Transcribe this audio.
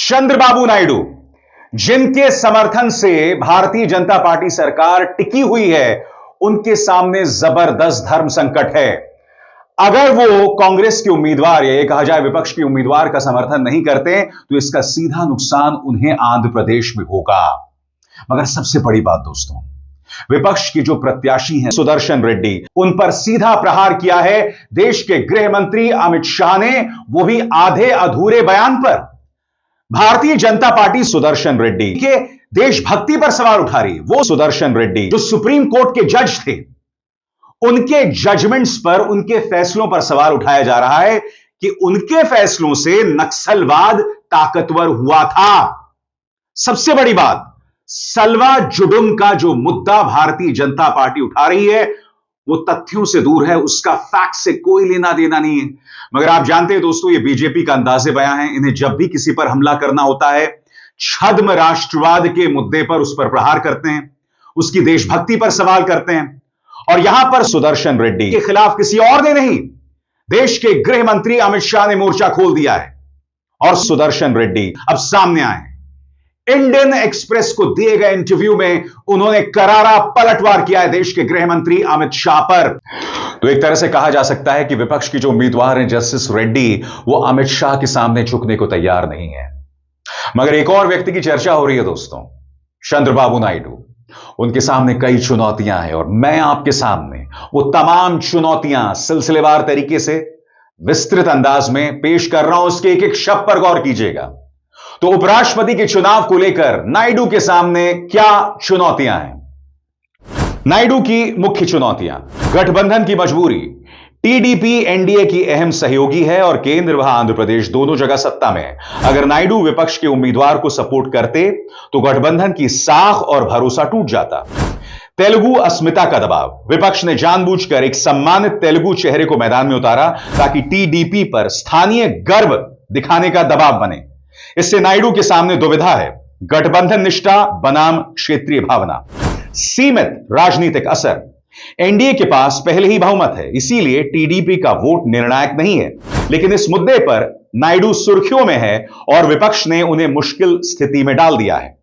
चंद्रबाबू नायडू, जिनके समर्थन से भारतीय जनता पार्टी सरकार टिकी हुई है, उनके सामने जबरदस्त धर्म संकट है। अगर वो कांग्रेस के उम्मीदवार या कहा जाए विपक्ष के उम्मीदवार का समर्थन नहीं करते तो इसका सीधा नुकसान उन्हें आंध्र प्रदेश में होगा। मगर सबसे बड़ी बात दोस्तों, विपक्ष के जो प्रत्याशी हैं सुदर्शन रेड्डी, उन पर सीधा प्रहार किया है देश के गृह मंत्री अमित शाह ने, वो भी आधे अधूरे बयान पर। भारतीय जनता पार्टी सुदर्शन रेड्डी के देशभक्ति पर सवाल उठा रही है। वो सुदर्शन रेड्डी जो सुप्रीम कोर्ट के जज थे, उनके जजमेंट्स पर, उनके फैसलों पर सवाल उठाया जा रहा है कि उनके फैसलों से नक्सलवाद ताकतवर हुआ था। सबसे बड़ी बात, सलवा जुडुम का जो मुद्दा भारतीय जनता पार्टी उठा रही है वो तथ्यों से दूर है, उसका फैक्ट से कोई लेना देना नहीं है। मगर आप जानते हैं दोस्तों, ये बीजेपी का अंदाजे बयां है। इन्हें जब भी किसी पर हमला करना होता है, छद्म राष्ट्रवाद के मुद्दे पर उस पर प्रहार करते हैं, उसकी देशभक्ति पर सवाल करते हैं। और यहां पर सुदर्शन रेड्डी के खिलाफ किसी और ने नहीं, देश के गृह मंत्री अमित शाह ने मोर्चा खोल दिया है। और सुदर्शन रेड्डी अब सामने आए। इंडियन एक्सप्रेस को दिए गए इंटरव्यू में उन्होंने करारा पलटवार किया है देश के गृह मंत्री अमित शाह पर। तो एक तरह से कहा जा सकता है कि विपक्ष के जो उम्मीदवार हैं जस्टिस रेड्डी, वो अमित शाह के सामने झुकने को तैयार नहीं है। मगर एक और व्यक्ति की चर्चा हो रही है दोस्तों, चंद्रबाबू नायडू। उनके सामने कई चुनौतियां हैं और मैं आपके सामने वो तमाम चुनौतियां सिलसिलेवार तरीके से विस्तृत अंदाज में पेश कर रहा हूं। उसके एक एक शब्द पर गौर कीजिएगा। तो उपराष्ट्रपति के चुनाव को लेकर नायडू के सामने क्या चुनौतियां हैं? नायडू की मुख्य चुनौतियां, गठबंधन की मजबूरी। टीडीपी एनडीए की अहम सहयोगी है और केंद्र व आंध्र प्रदेश दोनों जगह सत्ता में है। अगर नायडू विपक्ष के उम्मीदवार को सपोर्ट करते तो गठबंधन की साख और भरोसा टूट जाता। तेलुगु अस्मिता का दबाव, विपक्ष ने जानबूझकर एक सम्मानित तेलुगु चेहरे को मैदान में उतारा ताकि टीडीपी पर स्थानीय गर्व दिखाने का दबाव बने। इससे नायडू के सामने दुविधा है, गठबंधन निष्ठा बनाम क्षेत्रीय भावना। सीमित राजनीतिक असर, एनडीए के पास पहले ही बहुमत है, इसीलिए टीडीपी का वोट निर्णायक नहीं है। लेकिन इस मुद्दे पर नायडू सुर्खियों में है और विपक्ष ने उन्हें मुश्किल स्थिति में डाल दिया है।